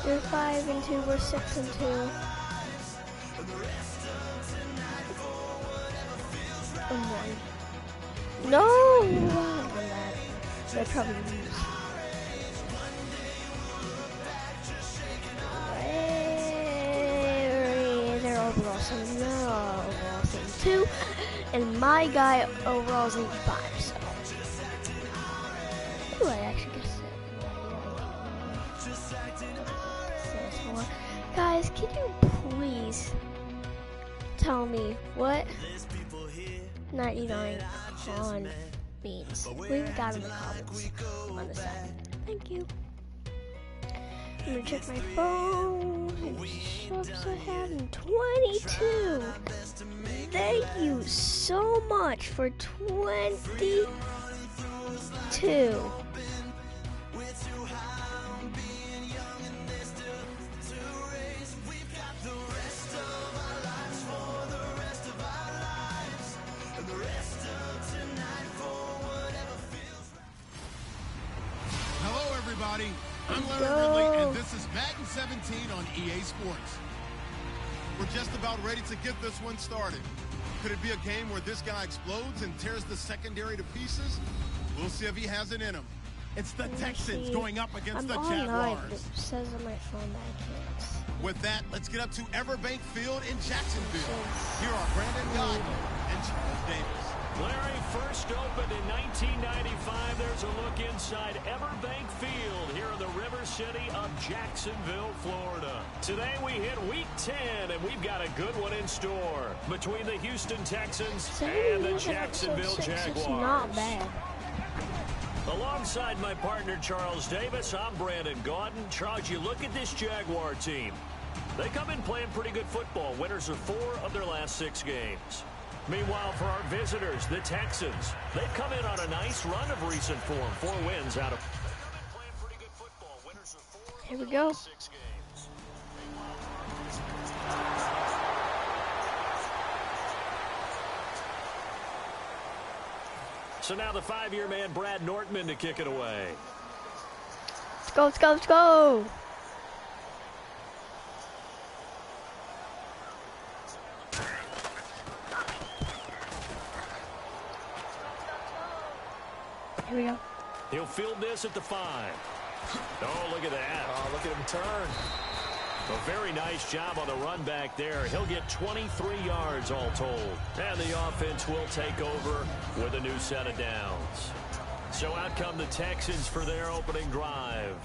You're 5-2. We're 6-2. And 1. No! They probably lose. Their overall is no overall is 2, and my guy overall is 85. So, ooh, I actually guess it. Guys, can you please tell me what 99 con means? Leave that in the comments on the side. Thank you. I'm gonna check my phone. Subs I have in 22. Thank you so much for 22. Hello, everybody. I'm Leonard Ridley, and this is Madden 17 on EA Sports. We're just about ready to get this one started. Could it be a game where this guy explodes and tears the secondary to pieces? We'll see if he has it in him. It's the Texans going up against the Jaguars. It says on my phone that I can't. With that, let's get up to Everbank Field in Jacksonville. Here are Brandon Gordon and Charles Davis. Larry, first opened in 1995. There's a look inside Everbank Field here in the River City of Jacksonville, Florida. Today we hit Week 10, and we've got a good one in store between the Houston Texans and the Jacksonville Jaguars. It's not bad. Alongside my partner, Charles Davis, I'm Brandon Gordon. Charles, you look at this Jaguar team. They come in playing pretty good football. Winners of 4 of their last 6 games. Meanwhile, for our visitors, the Texans, they've come in on a nice run of recent form. 4 wins out of... Playing pretty good football. Winners of 4 Here we go. 6 games. So now the 5-year man, Brad Nortman, to kick it away. Let's go, let's go, let's go. Here we go. He'll field this at the 5. Oh, look at that. Oh, look at him turn. A very nice job on the run back there. He'll get 23 yards all told. And the offense will take over with a new set of downs. So out come the Texans for their opening drive.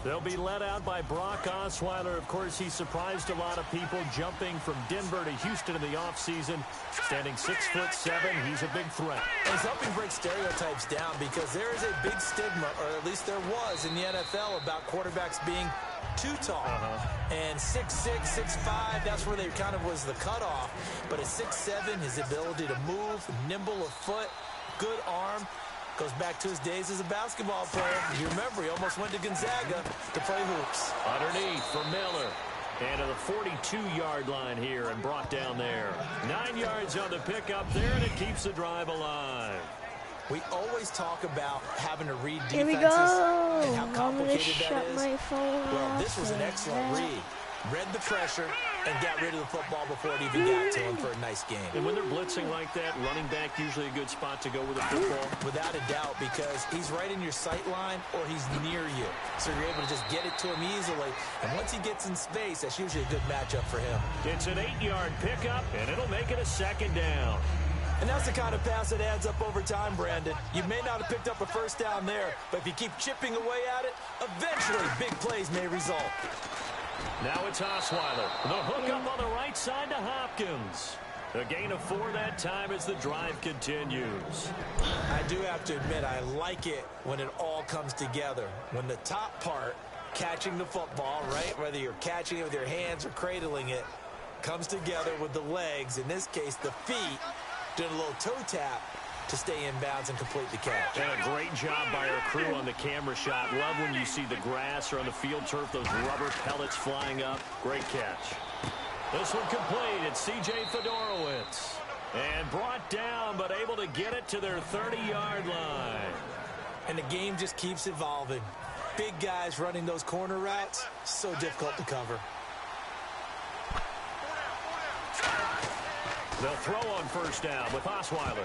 They'll be led out by Brock Osweiler. Of course, he surprised a lot of people jumping from Denver to Houston in the offseason. Standing 6'7", he's a big threat. He's helping break stereotypes down because there is a big stigma, or at least there was in the NFL, about quarterbacks being too tall. And 6'6", 6'5", that's where they kind of was the cutoff. But at 6'7", his ability to move, nimble of foot, good arm, goes back to his days as a basketball player. You remember, he almost went to Gonzaga to play hoops. Underneath for Miller. And to the 42-yard line here and brought down there. 9 yards on the pickup there, and it keeps the drive alive. We always talk about having to read defenses Here we go. and how complicated that is. My phone Well, this was an excellent read. Read the pressure and got rid of the football before it even got to him for a nice game. And when they're blitzing like that, running back usually a good spot to go with the football. Without a doubt, because he's right in your sight line or he's near you. So you're able to just get it to him easily. And once he gets in space, that's usually a good matchup for him. It's an 8-yard pickup, and it'll make it a 2nd down. And that's the kind of pass that adds up over time, Brandon. You may not have picked up a first down there, but if you keep chipping away at it, eventually big plays may result. Now it's Osweiler. The hook up on the right side to Hopkins. A gain of 4 that time as the drive continues. I do have to admit, I like it when it all comes together. When the top part, catching the football, right, whether you're catching it with your hands or cradling it, comes together with the legs, in this case the feet, doing a little toe tap to stay in bounds and complete the catch. And a great job by our crew on the camera shot. Love when you see the grass or on the field turf, those rubber pellets flying up. Great catch. This one complete. It's C.J. Fedorowicz. And brought down, but able to get it to their 30-yard line. And the game just keeps evolving. big guys running those corner routes, so difficult to cover. They'll throw on first down with Osweiler.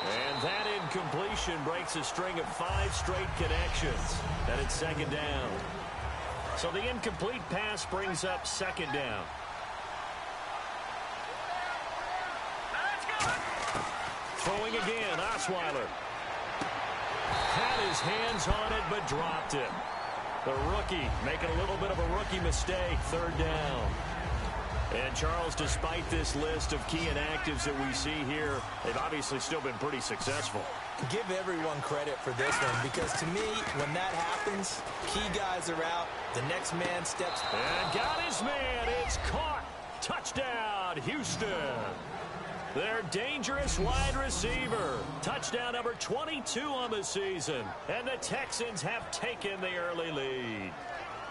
And that incompletion breaks a string of 5 straight connections. And it's second down. So the incomplete pass brings up second down. Throwing again, Osweiler. Had his hands on it, but dropped it. The rookie making a little bit of a rookie mistake, third down. And, Charles, despite this list of key inactives that we see here, they've obviously still been pretty successful. Give everyone credit for this one, because to me, when that happens, key guys are out, the next man steps. And got his man. It's caught. Touchdown, Houston. Their dangerous wide receiver. Touchdown number 22 on the season. And the Texans have taken the early lead.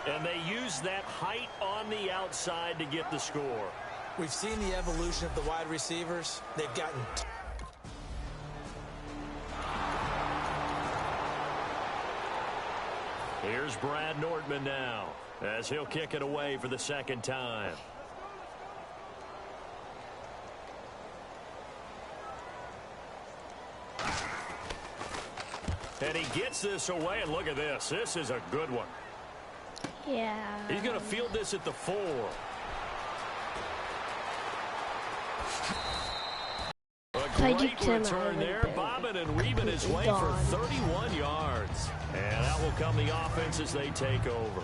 And they use that height on the outside to get the score. We've seen the evolution of the wide receivers. They've gotten... Here's Brad Nordman now, as he'll kick it away for the second time. And he gets this away, and look at this. This is a good one. Yeah. He's going to field this at the 4. A great return there, bobbing and weaving his way for 31 yards. And out will come the offense as they take over.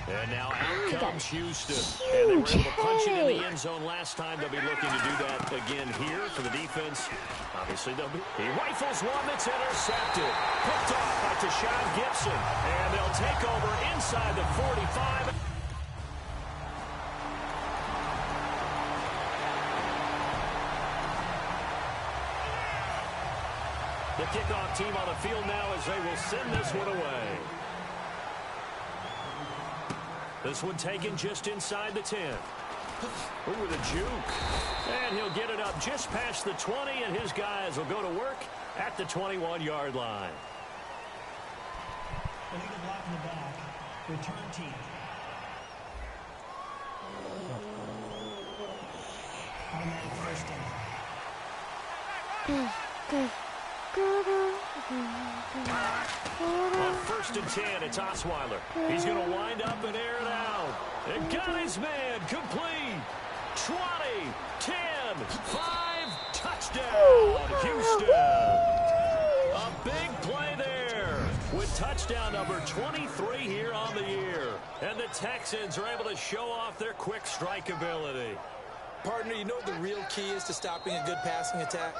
And now out comes Houston. And they were able to punch it in the end zone last time. They'll be looking to do that again here for the defense. Obviously, he rifles one that's intercepted. Picked off by Tashawn Gibson. And they'll take over inside the 45. The kickoff team on the field now as they will send this one away. This one taken just inside the 10. Ooh, with a juke. And he'll get it up just past the 20, and his guys will go to work at the 21-yard line. Illegal block in the back. Return team. Automatic first down. On first and 10, it's Osweiler. He's going to wind up and air it out. And got his man complete. 20, 10, 5, touchdown, Houston. A big play there with touchdown number 23 here on the year. And the Texans are able to show off their quick strike ability. Partner, you know what the real key is to stopping a good passing attack?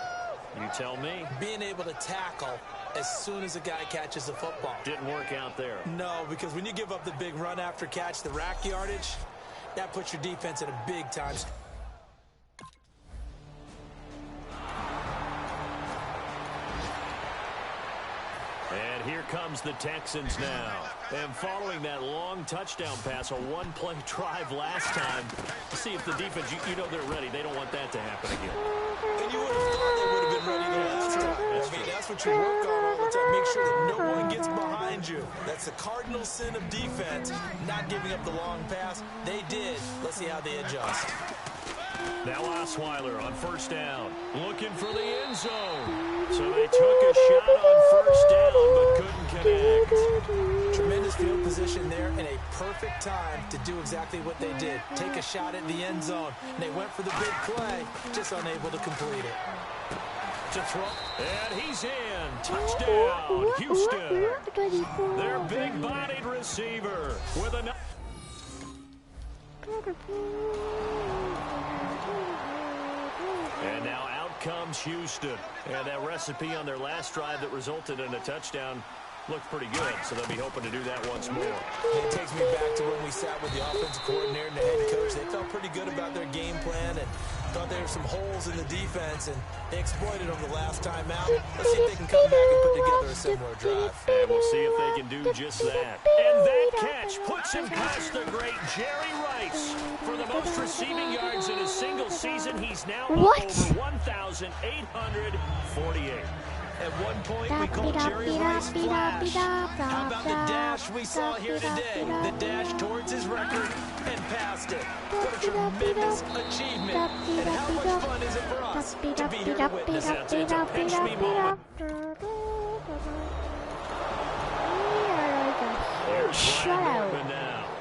You tell me. Being able to tackle as soon as a guy catches the football. Didn't work out there. No, because when you give up the big run after catch, the rack yardage, that puts your defense in a big time. And here comes the Texans now. And following that long touchdown pass, a one-play drive last time, see if the defense, you know they're ready. They don't want that to happen again. And you would have thought they would have been ready the last time. I mean, that's what you work on all the time. Make sure that no one gets behind you. That's the cardinal sin of defense, not giving up the long pass. They did. Let's see how they adjust. Now Osweiler on first down, looking for the end zone. So they took a shot on first down, but couldn't connect. Tremendous field position there and a perfect time to do exactly what they did. Take a shot at the end zone. And they went for the big play, just unable to complete it. To throw, and he's in. Touchdown, Houston. Their big-bodied receiver with a... And now out comes Houston. And that recipe on their last drive that resulted in a touchdown looked pretty good, so they'll be hoping to do that once more. It takes me back to when we sat with the offensive coordinator and the head coach. They felt pretty good about their game plan and thought there were some holes in the defense, and they exploited them the last time out. Let's see if they can come back and put together a similar drive. And we'll see if they can do just that. And that catch puts him past the great Jerry Rice. For the most receiving yards in a single season, he's now up over 1,848. At one point, we called Jerry Rice Flash. How about the dash we saw here today? The dash towards his record and past it. What a tremendous achievement. And how much fun is it for us to be here to witness it? It's a pinch me moment. Shut out.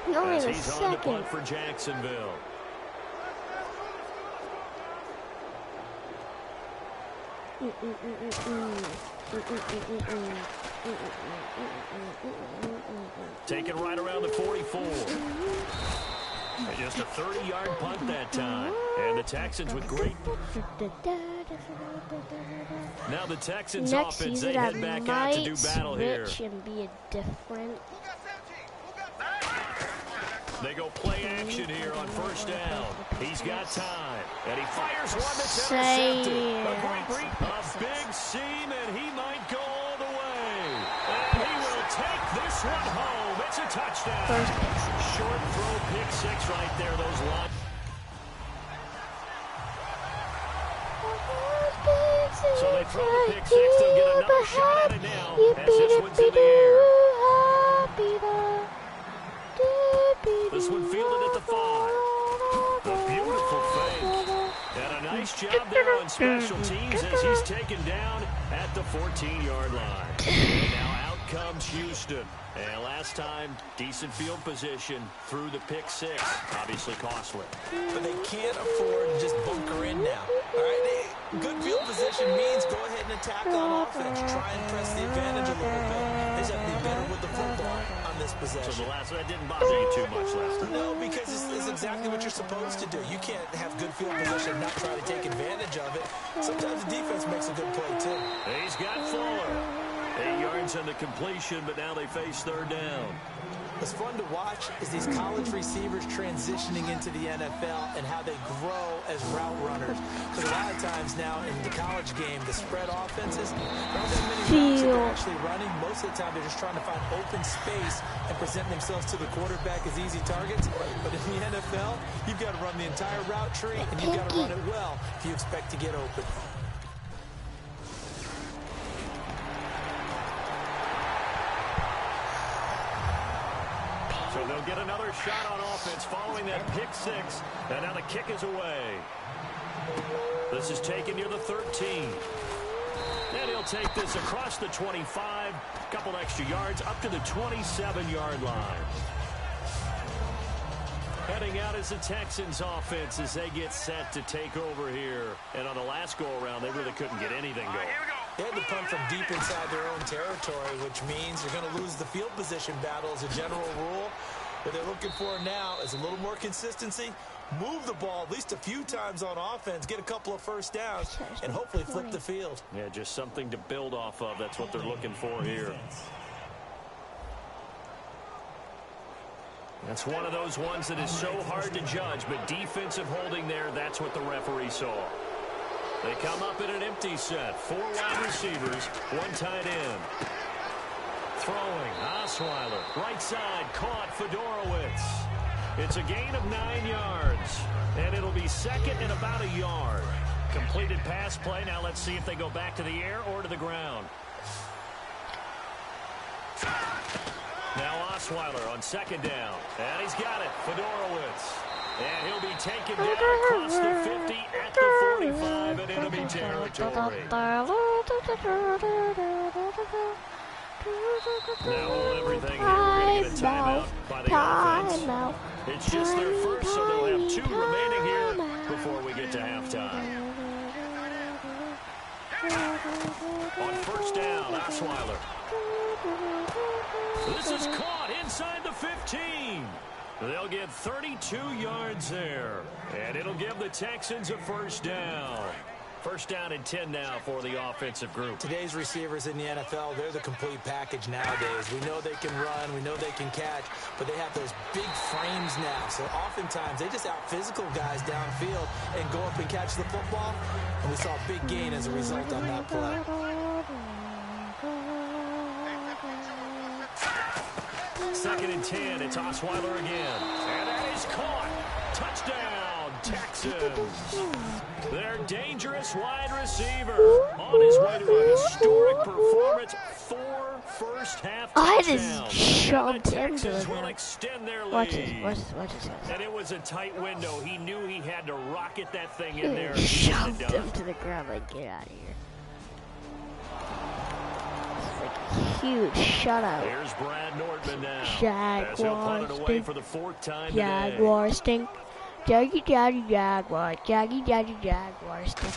Only As a he's on the second. punt for Jacksonville. Taken right around the 44. Just a 30-yard punt that time. And the Texans with great. Now the Texans Next offense, they season, I head back out to do might battle here. switch and be a different. They go play action here on first down. He's got time. And he fires one that's intercepted. A big seam, and he might go all the way. And he will take this one home. It's a touchdown. Short throw, pick six right there. Those lines. So they throw the pick six. They'll get another shot at it now as this one's in the air. This one fielded at the 5. A beautiful fake. And a nice job there on special teams as he's taken down at the 14-yard line. And now out comes Houston. And last time, decent field position through the pick six. Obviously costly. But they can't afford to just bunker in now. All right, good field position means go ahead and attack on offense. Try and press the advantage a little bit. They just have to be better with the football on this possession. So the last one didn't bother you too much last time. No, because it's exactly what you're supposed to do. You can't have good field position and not try to take advantage of it. Sometimes the defense makes a good play, too. He's got Fuller. 8 yards on the completion, but now they face third down. What's fun to watch is these college receivers transitioning into the NFL and how they grow as route runners. Because a lot of times now in the college game, the spread offenses, there aren't that many routes that they're actually running. Most of the time, they're just trying to find open space and present themselves to the quarterback as easy targets. But in the NFL, you've got to run the entire route tree, and you've got to run it well if you expect to get open. So they'll get another shot on offense following that pick six. And now the kick is away. This is taken near the 13. And he'll take this across the 25. A couple extra yards up to the 27-yard line. Heading out is the Texans offense as they get set to take over here. And on the last go-around, they really couldn't get anything going. They had to punt from deep inside their own territory, which means you're going to lose the field position battle as a general rule. What they're looking for now is a little more consistency, move the ball at least a few times on offense, get a couple of first downs, and hopefully flip the field. Yeah, just something to build off of. That's what they're looking for here. That's one of those ones that is so hard to judge, but defensive holding there, that's what the referee saw. They come up in an empty set. 4 wide receivers, 1 tight end. Throwing, Osweiler, right side, caught Fedorowicz. It's a gain of 9 yards, and it'll be second and about a yard. Completed pass play. Now let's see if they go back to the air or to the ground. Now Osweiler on second down, and he's got it, Fedorowicz. And he'll be taken down across the 50 at the 45 and enemy territory. Now hold everything here. We're going to get a timeout by the offense. It's just their first, so they'll have 2 remaining here before we get to halftime. On first down, Osweiler. This is caught inside the 15. They'll get 32 yards there, and it'll give the Texans a first down. First down and 10 now for the offensive group. Today's receivers in the NFL, they're the complete package nowadays. We know they can run, we know they can catch, but they have those big frames now. So oftentimes they just out-physical guys downfield and go up and catch the football. And we saw a big gain as a result on that play. Second and 10, it's Osweiler again. And that is caught. Touchdown, Texans. Their dangerous wide receiver on his way to a historic performance. 4 first-half touchdowns. I just shoved him to the Texans will ground. extend their Watch lead. this, watch this, guys. And it was a tight window. He knew he had to rocket that thing in there. He to get shoved it done. him to the ground, like, get out of here. It's like a huge shutout. Here's Brad Nordman now. Jaguars As he'll punt it away stink. for the 4th time today. Jaguars stink. Jaggy Jaguars. Jaggy Jaguars stink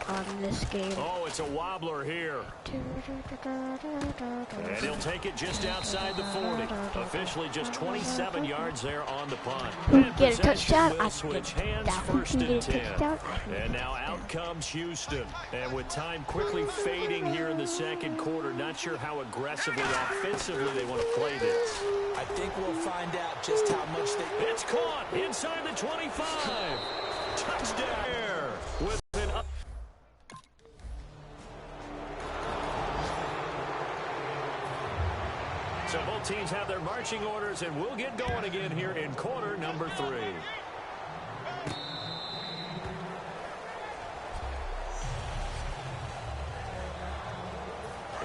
on this game. Oh, it's a wobbler here. And he'll take it just outside the 40. Officially just 27 yards there on the punt. Who And get a possession touchdown? will I switch get hands that. first Who and get a 10. touchdown? And now out comes Houston. And with time quickly fading here in the second quarter, not sure how aggressively, offensively they want to play this. I think we'll find out just how much they... It's caught inside the 25. Touchdown here with an up. So both teams have their marching orders, and we'll get going again here in quarter number 3.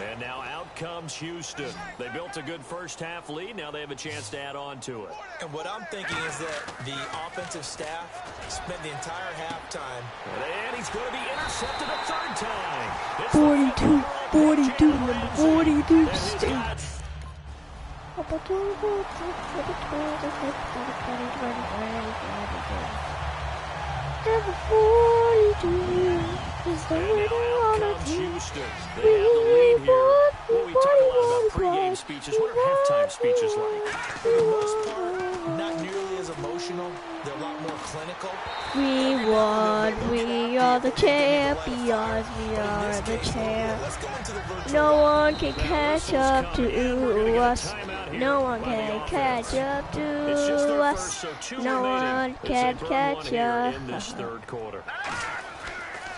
And now out comes Houston. They built a good first-half lead. Now they have a chance to add on to it. And what I'm thinking is that the offensive staff spent the entire halftime. And he's going to be intercepted a 3rd time. It's 42, number 42 and he's stinks. got Number 42 is the And winner now on out the comes team. Houston. They have the lead here. Well, we talk a lot about pregame speeches. What are halftime speeches like? For the most part, not nearly as emotional. They're a lot more clinical. We won. We are the champions. We are the champ. Let's go into the virtual. No one can catch up to us. No one can catch up It's just to their us. first, so 2 No remaining one as they can burn catch one here us. in this 3rd quarter.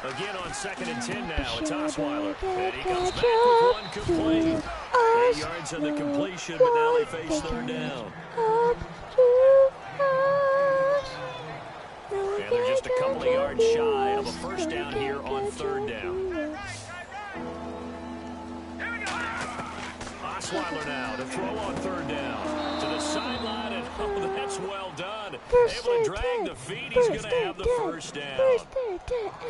Again on 2nd and 10 now. It's Osweiler. And he comes back with one complete. 8 yards on the completion, but now they face 3rd down. And they're just a couple of yards shy of a first down here on 3rd down. Osweiler now to throw on 3rd down. To the sideline, and oh, that's well done. Able to drag the feet. He's going to have the first down.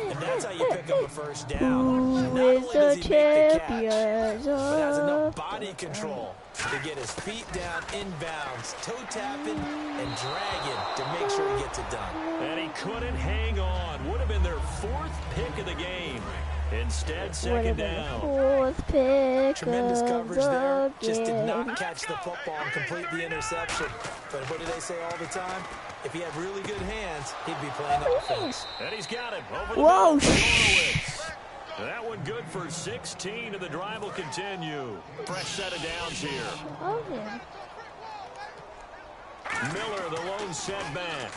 And that's how you pick up a first down. Not Who only is does the he make the catch, champions but has enough of body control to get his feet down inbounds, toe tapping and dragging to make sure he gets it done. And he couldn't hang on. Would have been their 4th pick of the game. Instead, 2nd down. 4th pick Tremendous of coverage there. the Just did game. not catch the football and complete the interception. But what do they say all the time? If he had really good hands, he'd be playing offense. And he's got it over the Whoa, middle for Horowitz. That one good for 16, and the drive will continue. Fresh set of downs here. Oh, yeah. Miller, the lone setback.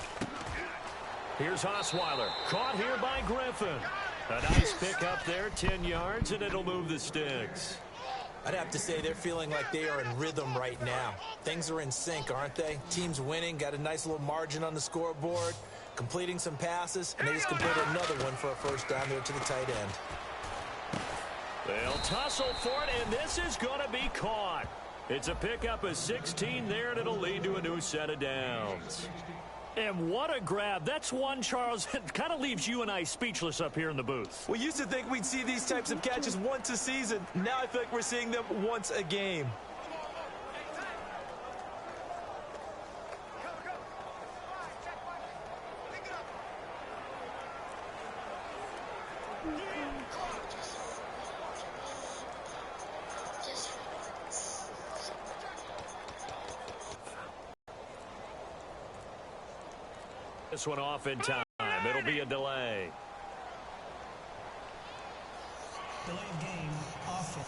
Here's Osweiler. Caught here by Griffin. A nice pick up there, 10 yards, and it'll move the sticks. I'd have to say they're feeling like they are in rhythm right now. Things are in sync, aren't they? Team's winning, got a nice little margin on the scoreboard, completing some passes, and they just completed another one for a first down there to the tight end. They'll tussle for it, and this is going to be caught. It's a pickup of 16 there, and it'll lead to a new set of downs. And what a grab. That's one, Charles, that kind of leaves you and I speechless up here in the booth. We used to think we'd see these types of catches once a season. Now I feel like we're seeing them once a game. This one off in time. It'll be a delay. Delay of game, offense.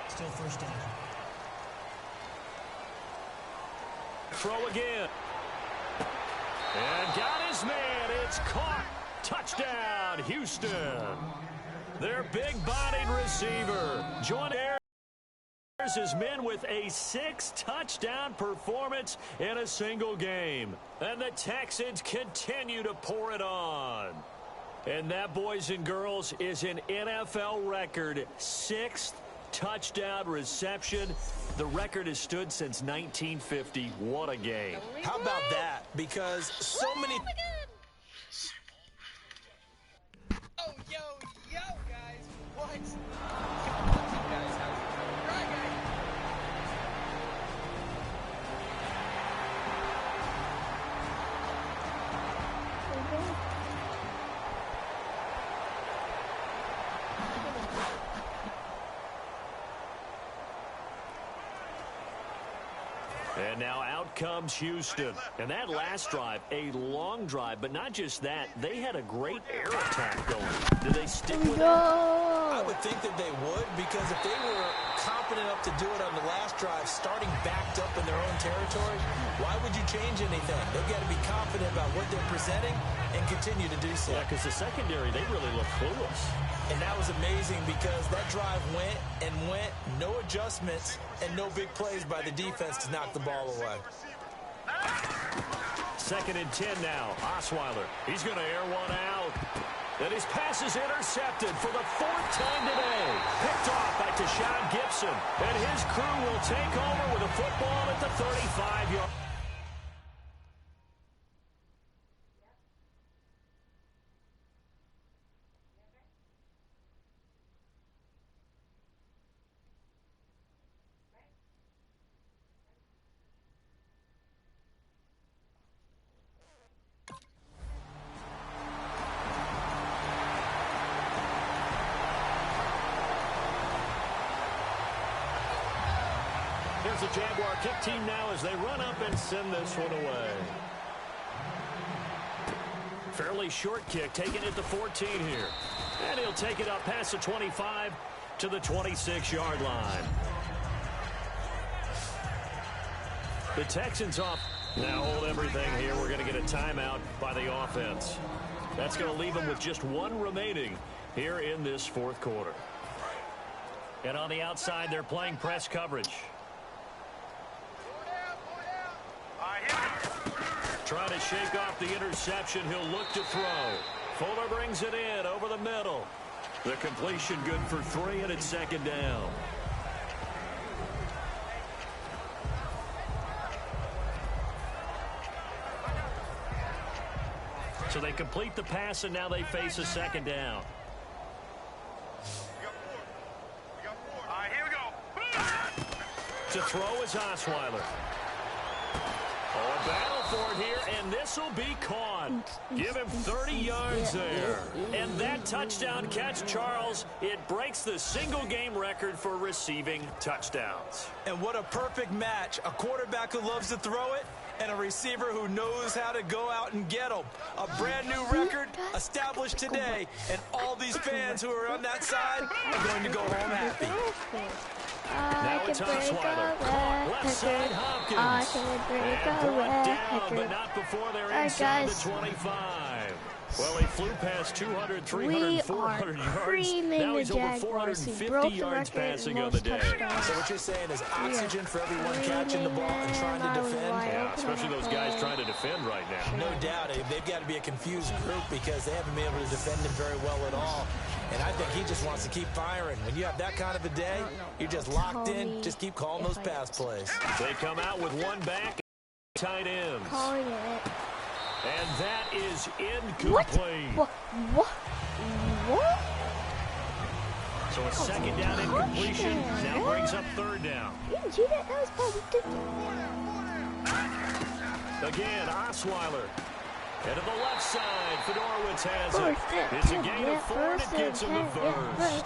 Still first down. Throw again. And got his man. It's caught. Touchdown, Houston. Their big-bodied receiver. Join honors his men with a 6-touchdown performance in a single game. And the Texans continue to pour it on. And that, boys and girls, is an NFL record 6th touchdown reception. The record has stood since 1950. What a game. How about that? Because so many... Oh, yo, guys. What? Come on, you guys. How's it going? Right, guys. And now out comes Houston. And that last drive, a long drive, but not just that. They had a great air attack going. Did they stick with it? I would think that they would, because if they were confident enough to do it on the last drive, starting backed up in their own territory, why would you change anything? They've got to be confident about what they're presenting and continue to do so. Yeah, because the secondary, they really look clueless. And that was amazing because that drive went and went, no adjustments, and no big plays by the defense to knock the ball away. 2nd and 10 now. Osweiler, he's going to air one out. And his pass is intercepted for the 4th time today. Picked off by Tashawn Gibson. And his crew will take over with a football at the 35-yard. Here's the Jaguar kick team now as they run up and send this one away. Fairly short kick, taking it to 14 here. And he'll take it up past the 25 to the 26-yard line. The Texans off. Now hold everything here. We're going to get a timeout by the offense. That's going to leave them with just one remaining here in this 4th quarter. And on the outside, they're playing press coverage. Trying to shake off the interception. He'll look to throw. Fuller brings it in over the middle. The completion good for 3, and it's 2nd down. So they complete the pass, and now they face a 2nd down. Here we go. To throw is Osweiler. Oh, a battle for it here, and this will be caught. Give him 30 yards there. And that touchdown catch, Charles, it breaks the single-game record for receiving touchdowns. And what a perfect match. A quarterback who loves to throw it and a receiver who knows how to go out and get them. A brand-new record established today, and all these fans who are on that side are going to go home happy. Now it's Osweiler. Caught left side Hopkins. And brought down, but not before they're inside the 25. Well, he flew past 200, 300, 400 yards. Now he's over 450 yards passing on the day. So what you're saying is oxygen for everyone catching the ball and trying to defend? Yeah, especially those guys trying to defend right now. No doubt. They've got to be a confused group because they haven't been able to defend him very well at all. And I think he just wants to keep firing. When you have that kind of a day, you're just locked in. Just keep calling those pass plays. They come out with one back, tight ends. Calling it. And that is incomplete. What? So a 2nd down incompletion now brings up 3rd down. You didn't see that? That was probably... Again, Osweiler. And to the left side, Fedorowicz has it. It's a gain of 4, and it gets him the first.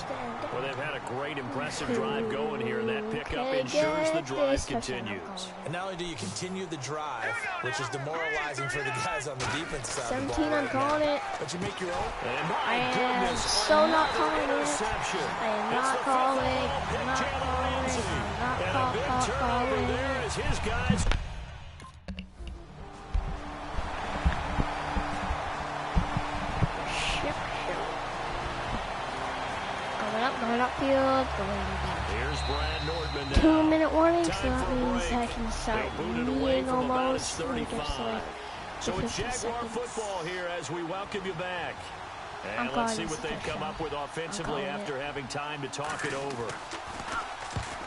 Well, they've had a great, impressive drive going here, and that pickup ensures the drive continues. And not only do you continue the drive, which is demoralizing for the guys on the defense side 17, I'm calling it. but you make your own. And my I am goodness, so not calling it. interception. I am It's not the calling. fifth ball, I'm not Jalen calling. Ramsey. I'm And a big not turnover calling. there as his guys... Going upfield, going back Here's Brad Nordman now. 2-minute warning, so Time that for a means break. I can start They booted away reading from about his almost. I guess 35. like So it's 50 Jaguar seconds. football here as we welcome you back. I'm And let's calling see this what a they've come touchdown. up with offensively after having time to talk it over.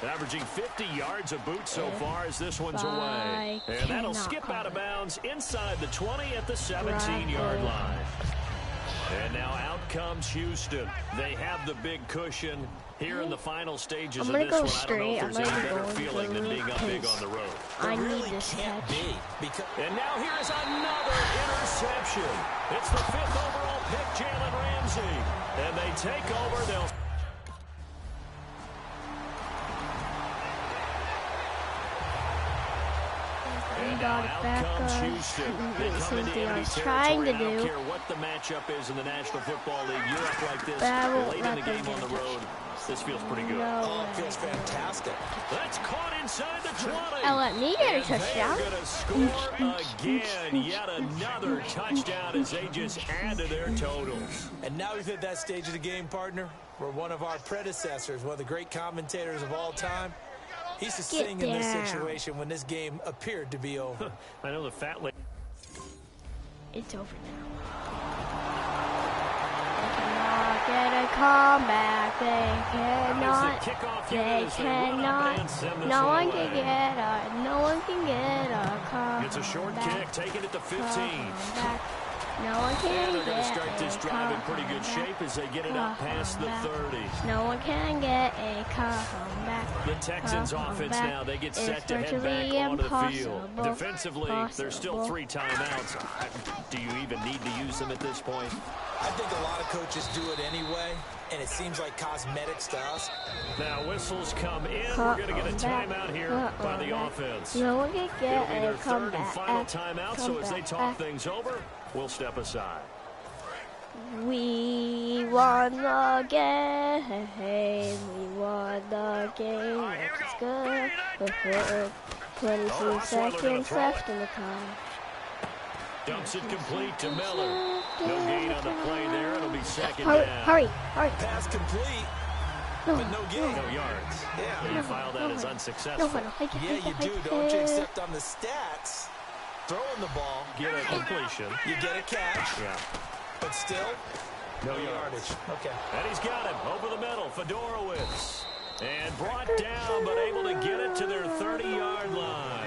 Averaging 50 yards a boot so far as this one's away. And that'll skip out of bounds inside the 20 at the 17-yard line. And now out comes Houston. They have the big cushion here in the final stages of this one. I don't know if there's any better feeling than being up big on the road. I There need really this can't catch. be because And now here is another interception. It's the 5th overall pick, Jalen Ramsey. And they take over. They'll... We got it back comes up. Houston. They come Same into thing I enemy was trying to territory. I don't do. care what the matchup is in the National Football League. You're up like this But I won't late in the let them game on get the a road. This feels pretty good. No oh, way. it feels fantastic. That's caught inside the 20. And let me get a And touchdown. they're going to score again. Yet another touchdown as they just add to their totals. And now we've hit that stage of the game, partner, where one of our predecessors, one of the great commentators of all time, he used to Get sing in this down. situation when this game appeared to be over. I know the fat lady. It's over now. They cannot get a comeback. They cannot. As the kickoff They unit as they run up and send cannot. this No one one can away. get a. No one can get a comeback. It's a short kick, taking it to 15. Comeback. No one can And they're get going to start this a drive in pretty good comeback. shape as they get it up past the 30. No one can get a comeback. The Texans offense now, they get set to head back onto the field. Defensively, there's still 3 timeouts. Do you even need to use them at this point? I think a lot of coaches do it anyway, and it seems like cosmetics to us. Now whistles come in. We're going to get a timeout here by the offense. No one can It'll get be a their third and comeback. final timeout, so as they talk things over, we'll step aside. We won the game. We won the game. It's good. 22 seconds left in the time. Dumps it complete to Miller. No gain on the play there. It'll be second Hurry, down. hurry, hurry. Pass complete, No, but no gain. No yards. Yeah. You file that as No, unsuccessful. Yeah, you do, don't you? Except on the stats, throwing the ball, Get a completion. you get a catch, Yeah. but still, No yardage. Okay. And he's got him over the middle. Fedorowicz. And brought down, but able to get it to their 30-yard line.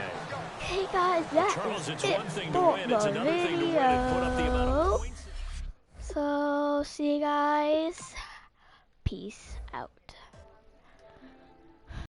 Hey guys, that Charles, is it's it one thing to for win. It's the another thing to win and put up the amount of video. points. So, see you guys. Peace out.